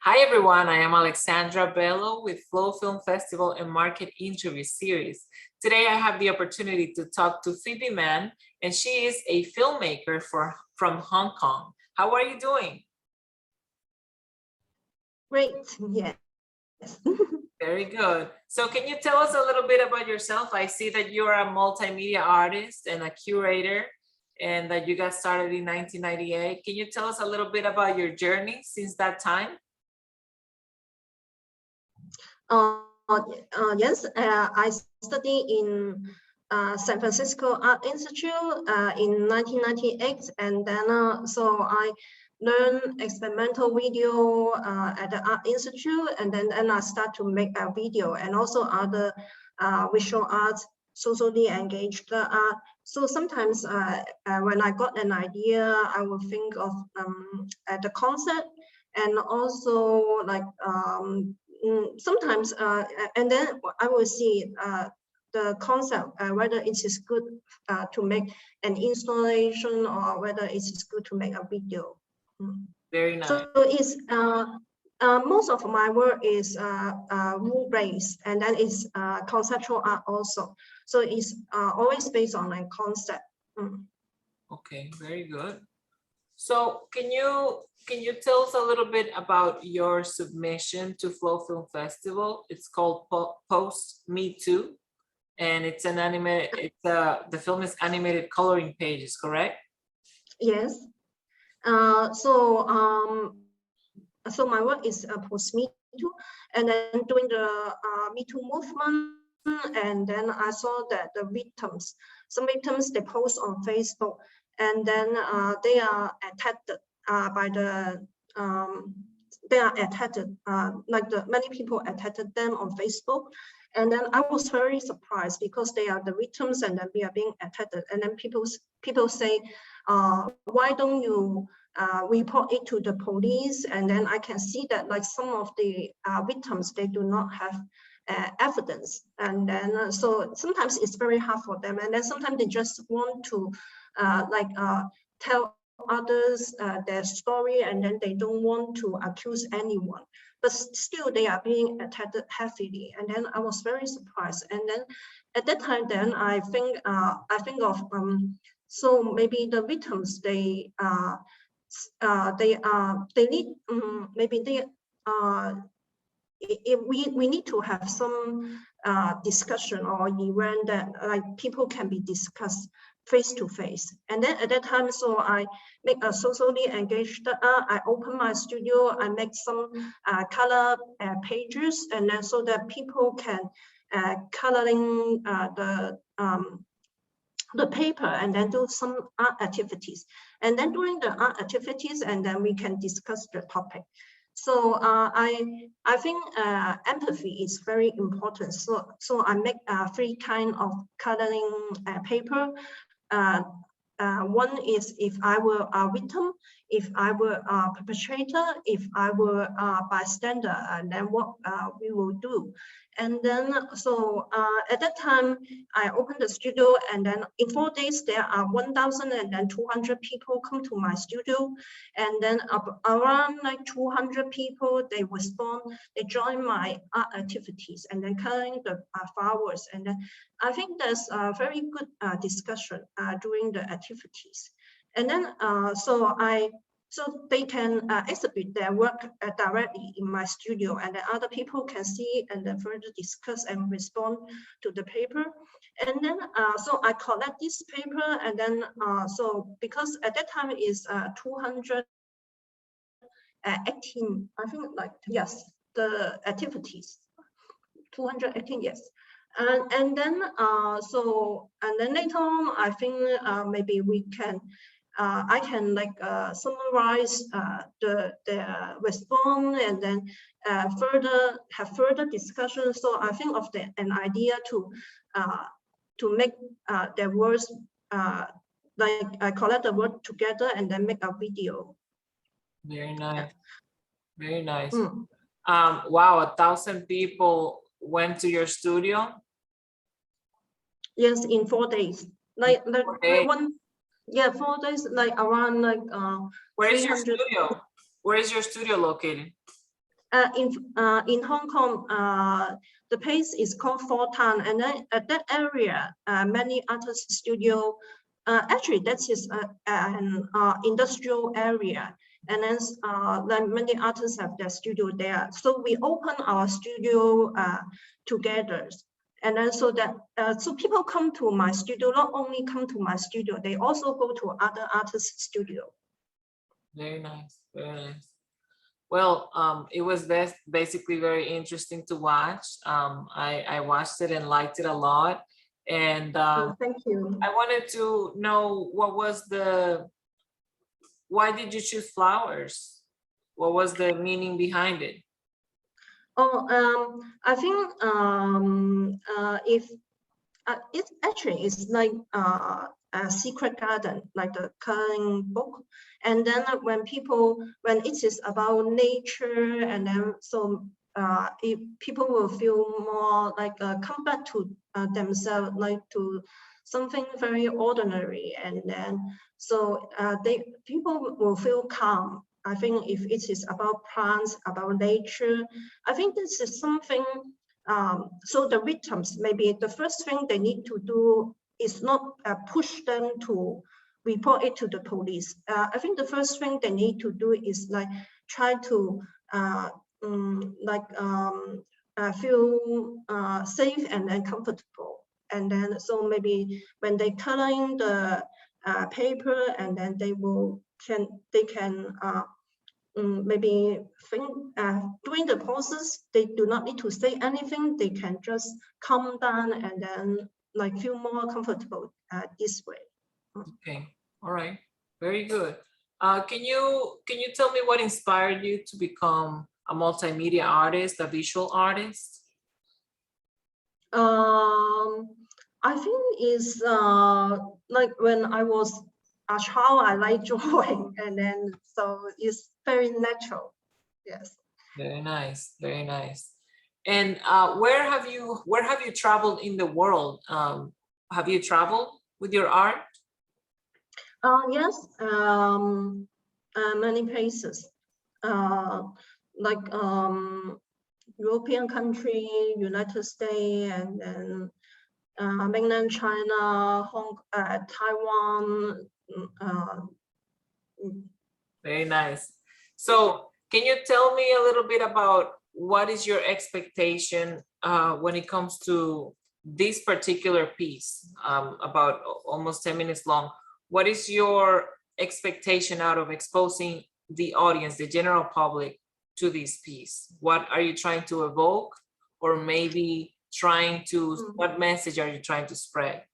Hi everyone, I am Alexandra Bello with Flow Film Festival and Market Interview Series. Today I have the opportunity to talk to Phoebe Man, and she is a filmmaker from Hong Kong. How are you doing? Great, yes. Very good. So can you tell us a little bit about yourself? I see that you're a multimedia artist and a curator, and that you got started in 1998. Can you tell us a little bit about your journey since that time? Yes, I studied in San Francisco Art Institute in 1998, and then so I learned experimental video at the Art Institute, and then I start to make a video and also other visual arts, socially engaged art. So sometimes when I got an idea, I will think of the concept, and also like sometimes and then I will see the concept, whether it is good to make an installation or whether it is good to make a video. Very nice. So it's most of my work is rule-based, and then it's conceptual art also. So it's always based on a concept. Okay, very good. So can you tell us a little bit about your submission to Flow Film Festival? It's called Post Me Too, and it's an animated. The film is animated coloring pages, correct? Yes. So my work is post Me Too, and then during the Me Too movement, and then I saw that some victims, they post on Facebook, and then they are attacked by the they are attacked like many people attacked them on Facebook. And then I was very surprised because they are the victims, and then we are being attacked. And then people say, why don't you report it to the police? And then I can see that like some of the victims, they do not have evidence. And then so sometimes it's very hard for them. And then sometimes they just want to tell others their story, and then they don't want to accuse anyone, but still they are being attacked heavily. And then I was very surprised. And then at that time, then I think of so maybe the victims, they need maybe they we need to have some discussion or event that like people can be discussed face to face. And then at that time, so I make a socially engaged I open my studio, I make some color pages, and then so that people can coloring the paper, and then do some art activities. And then during the art activities, and then we can discuss the topic. So I think empathy is very important. So I make 3 kind of coloring paper. One is if I were a victim, if I were a perpetrator, if I were a bystander, and then what we will do. And then so at that time, I opened the studio, and then in 4 days, there are 1,200 people come to my studio. And then around like 200 people, they respond, they join my art activities, and then coloring the flowers. And then I think there's a very good discussion during the activities. And then so they can exhibit their work directly in my studio, and then other people can see and then further discuss and respond to the paper. And then so I collect this paper, and then so because at that time is 218, I think, like, yes, the activities 218, yes. And then so, and then later on, I think maybe we can I can like summarize the response, and then have further discussion. So I think of an idea to make their words like I collect the word together and then make a video. Very nice. Very nice. Wow, 1,000 people went to your studio? Yes, in 4 days. Like 4 days, like around like where is your studio? Where is your studio located? In Hong Kong, the place is called Fort Town, and then at that area, many artist studio. Actually, that is an industrial area, and then like many artists have their studio there. So we open our studio together, and then so that so people come to my studio. Not only come to my studio, they also go to other artists' studio. Very nice, very nice. Well, it was basically very interesting to watch. I watched it and liked it a lot. And Thank you. I wanted to know why did you choose flowers? What was the meaning behind it? Oh, I think if it actually is like a secret garden, like a coloring book. And then when it is about nature, and then so people will feel more like come back to themselves, like to something very ordinary, and then so people will feel calm. I think if it is about plants, about nature, I think this is something. So the victims, maybe the first thing they need to do is not push them to report it to the police. I think the first thing they need to do is like try to feel safe and comfortable. And then so maybe when they coloring the paper, and then they can maybe think during the process, they do not need to say anything. They can just calm down and then like feel more comfortable this way. Okay, all right, very good. Can you tell me what inspired you to become a multimedia artist, a visual artist? I think is like when I was a child, I like drawing, and then so it's very natural. Yes. Very nice, very nice. And where have you traveled in the world? Have you traveled with your art? Yes, many places, like European country, United States, and then mainland China, Taiwan. Very nice. So can you tell me a little bit about what is your expectation when it comes to this particular piece, about almost 10 minutes long? What is your expectation out of exposing the audience, the general public, to this piece? What are you trying to evoke, or maybe what message are you trying to spread?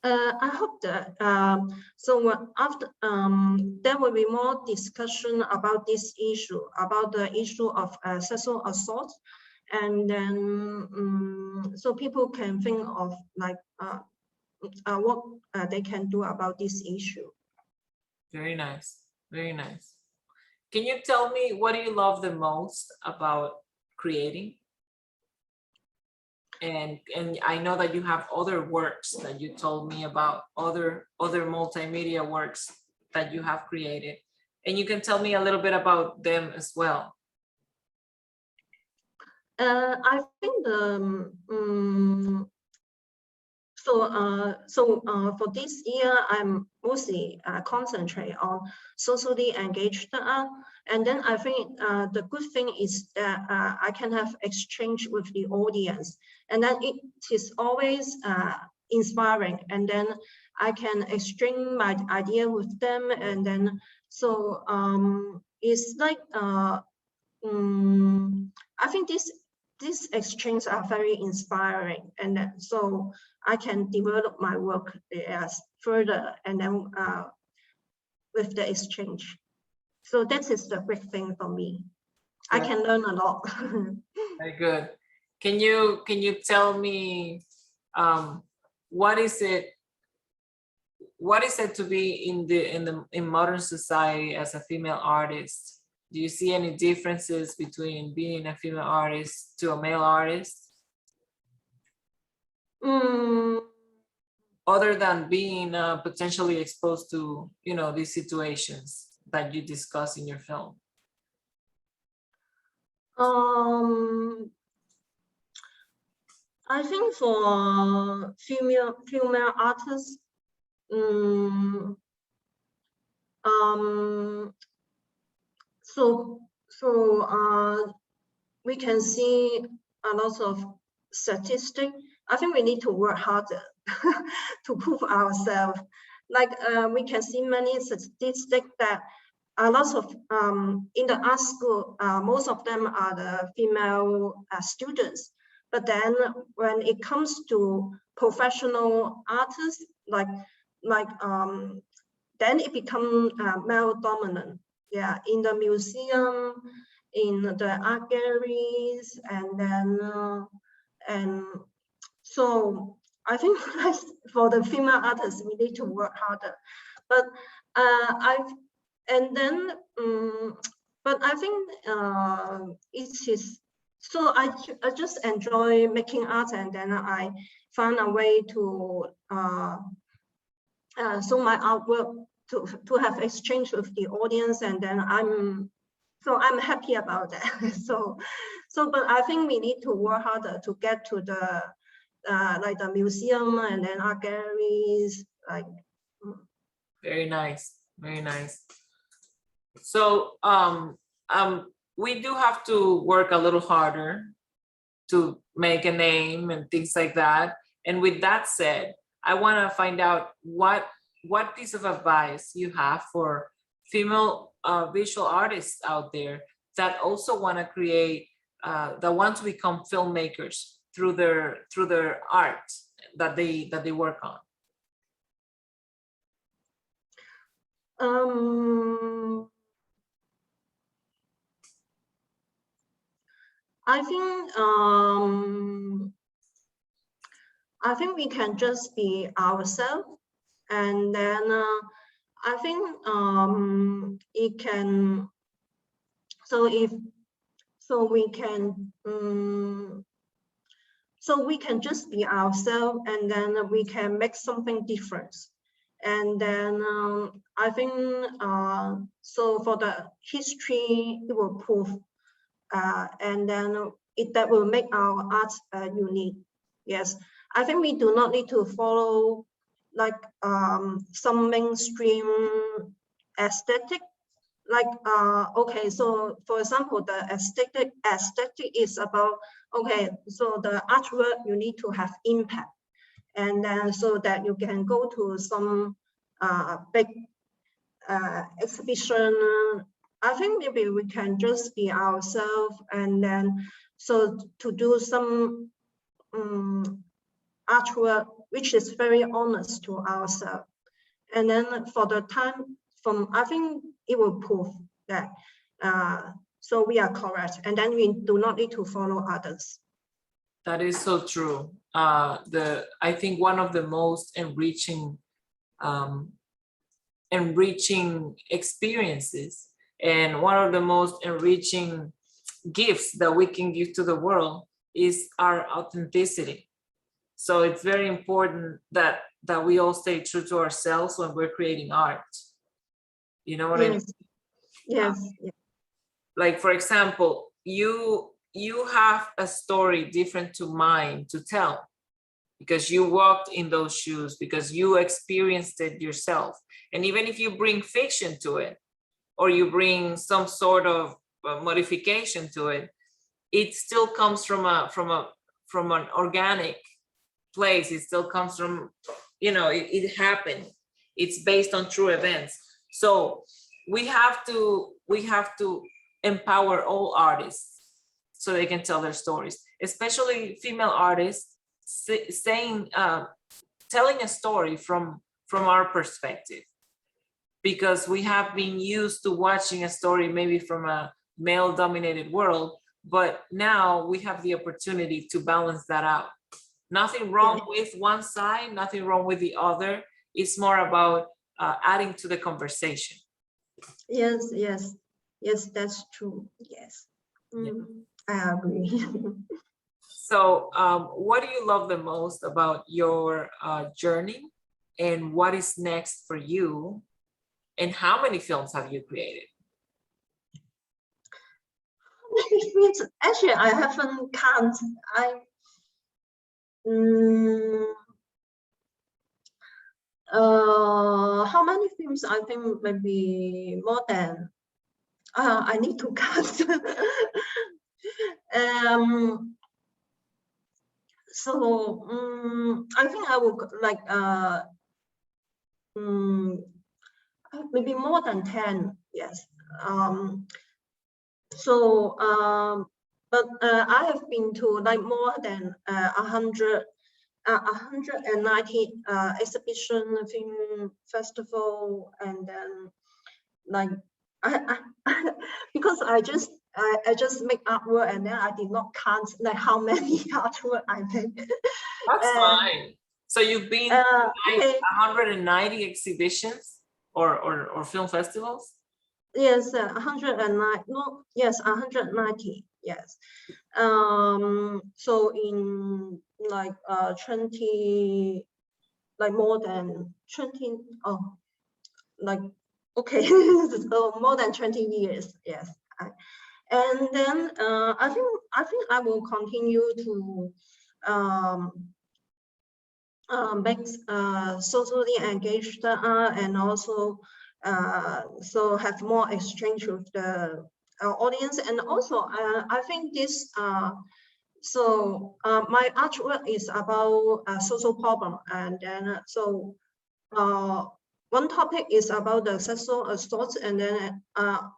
I hope that after there will be more discussion about this issue, about the issue of sexual assault, and then so people can think of like what they can do about this issue. Very nice, very nice. Can you tell me what do you love the most about creating? And I know that you have other works that you told me about, other multimedia works that you have created, and you can tell me a little bit about them as well. I think for this year, I'm mostly concentrate on socially engaged art. And then I think the good thing is that I can have exchange with the audience. And then it is always inspiring. And then I can exchange my idea with them. And then so it's like, I think these exchanges are very inspiring, and so I can develop my work further, and then with the exchange. So that is the big thing for me. I can learn a lot. Very good. Can you tell me what is it to be in modern society as a female artist? Do you see any differences between being a female artist to a male artist? Other than being potentially exposed to, these situations that you discuss in your film? I think for female artists, we can see a lot of statistics. I think we need to work harder to prove ourselves. Like we can see many statistics that a lot of in the art school, most of them are the female students. But then when it comes to professional artists, then it becomes male dominant. Yeah, in the museum, in the art galleries, and then so I think for the female artists, we need to work harder. But but I think it is. So I just enjoy making art, and then I found a way to show my artwork to have exchange with the audience, and then I'm happy about that. But I think we need to work harder to get to the like the museum and then art galleries. Like very nice, very nice. So we do have to work a little harder to make a name and things like that. And with that said, I want to find out what piece of advice you have for female visual artists out there that also want to create, that want to become filmmakers through their art that they work on. I think we can just be ourselves, and then I think it can. So we can just be ourselves, and then we can make something different. And then I think so for the history, it will prove, and then that will make our art unique. Yes, I think we do not need to follow like some mainstream aesthetic. Like okay, so for example, the aesthetic is about, okay, so the artwork, you need to have impact, and then so that you can go to some big exhibition. I think maybe we can just be ourselves, and then so to do some artwork which is very honest to ourselves, and then for the time I think it will prove that so we are correct, and then we do not need to follow others. That is so true. I think one of the most enriching experiences, and one of the most enriching gifts that we can give to the world is our authenticity. So it's very important that we all stay true to ourselves when we're creating art. You know what I mean? Yes. Like, for example, you have a story different to mine to tell, because you walked in those shoes, because you experienced it yourself. And even if you bring fiction to it, or you bring some sort of modification to it, it still comes from an organic place. It still comes from, it happened. It's based on true events. So we have to empower all artists so they can tell their stories, especially female artists, telling a story from our perspective, because we have been used to watching a story maybe from a male dominated world, but now we have the opportunity to balance that out. Nothing wrong with one side, nothing wrong with the other. It's more about adding to the conversation. Yes, that's true. Yes. I agree. So what do you love the most about your journey, and what is next for you, and how many films have you created? films? Actually, I haven't count. How many films? I think maybe more than. I need to count. So I think I would like maybe more than 10. Yes. But I have been to like more than 190 exhibition, film festival, and then like because I just make artwork, and then I did not count like how many artwork I made. That's fine. So you've been okay. 190 exhibitions or film festivals? Yes, 109. No, yes, 190. Yes. So in like 20, like more than 20. Oh, like okay, so more than 20 years. Yes. And then I think I will continue to make socially engaged art, and also so have more exchange with the audience. And also I think this so my artwork is about a social problem, and then so one topic is about the sexual assault, and then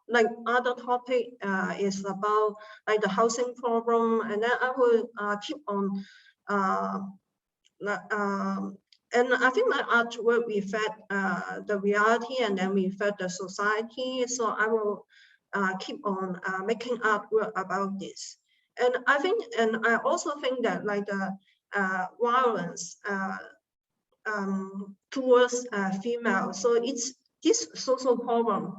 like other topic is about like the housing problem, and then I will keep on and I think my artwork reflect the reality, and then reflect the society. So I will keep on making artwork about this. And I think, and I also think that like the violence towards female. So it's this social problem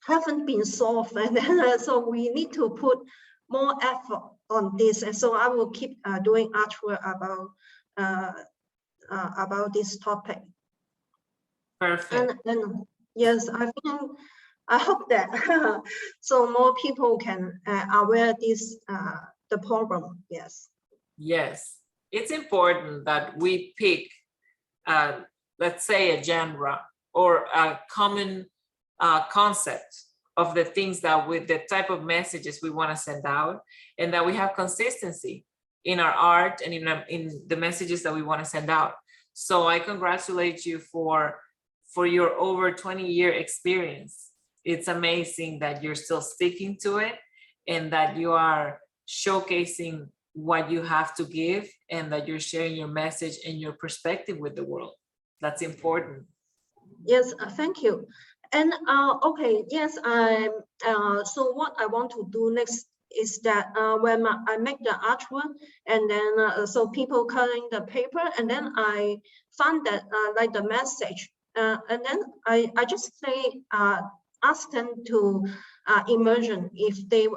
haven't been solved, and then, so we need to put more effort on this. And so I will keep doing artwork about this topic. Perfect. And yes, I hope that so more people can aware this the problem. Yes. Yes, it's important that we pick, let's say, a genre or a common concept of the things that with the type of messages we want to send out, and that we have consistency in our art and in the messages that we want to send out. So I congratulate you for your over 20-year experience. It's amazing that you're still sticking to it, and that you are showcasing what you have to give, and that you're sharing your message and your perspective with the world. That's important. Yes, thank you. And okay, yes, I'm so what I want to do next is that when I make the artwork, and then so people cutting the paper, and then I find that like the message, and then I just say ask them to imagine if they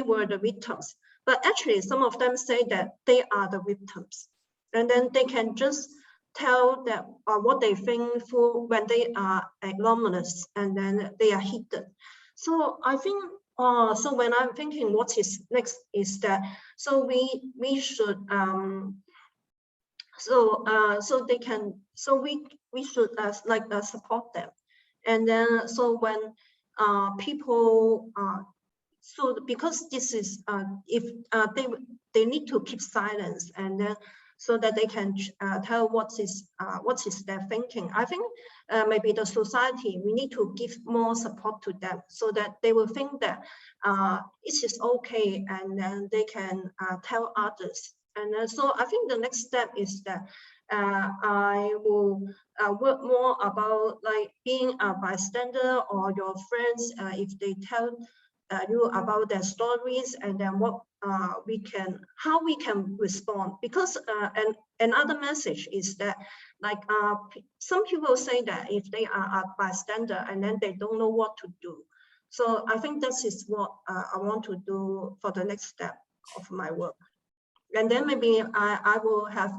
were the victims. But actually, some of them say that they are the victims, and then they can just tell that what they think for when they are anonymous, and then they are hidden. So I think so when I'm thinking what is next is that so we should so they can so we should like support them. And then so when people so because this is if they need to keep silence, and then so that they can tell what is their thinking. I think maybe the society, we need to give more support to them, so that they will think that it is okay, and then they can tell others. And so I think the next step is that I will work more about like being a bystander, or your friends if they tell you about their stories, and then what how we can respond. Because and another message is that like some people say that if they are a bystander, and then they don't know what to do. So I think this is what I want to do for the next step of my work. And then maybe I will have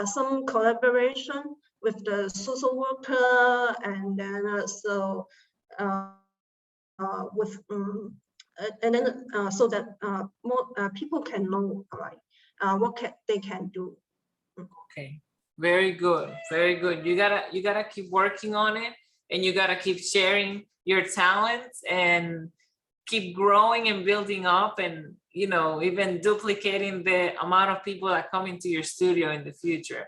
some collaboration with the social worker, and then with and then so that more people can know what they can do. Okay, very good, very good. You gotta keep working on it, and you gotta keep sharing your talents and keep growing and building up, and even duplicating the amount of people that come into your studio in the future.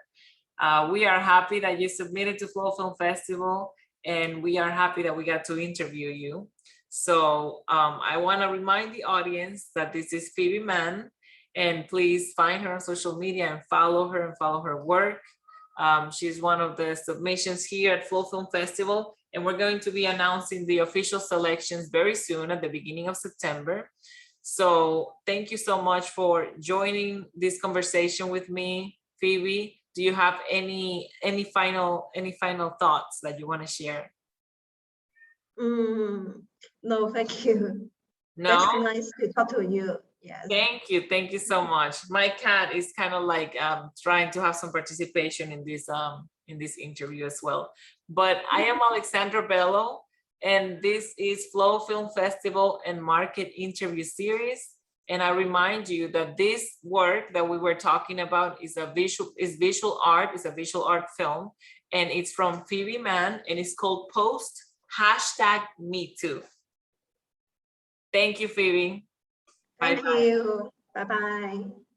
We are happy that you submitted to Flow Film Festival, and we are happy that we got to interview you. So I want to remind the audience that this is Phoebe Man, and please find her on social media and follow her work. She's one of the submissions here at Flow Film Festival, and we're going to be announcing the official selections very soon at the beginning of September. So thank you so much for joining this conversation with me, Phoebe. Do you have any final thoughts that you want to share? No, thank you. No? That's nice to talk to you. Yes. Thank you so much. My cat is kind of like trying to have some participation in this interview as well. But I am Alexandra Bello, and this is Flow Film Festival and Market Interview Series. And I remind you that this work that we were talking about is a visual art film, and it's from Phoebe Man, and it's called Post #MeToo. Thank you, Phoebe. Thank Bye-bye. you. Bye-bye.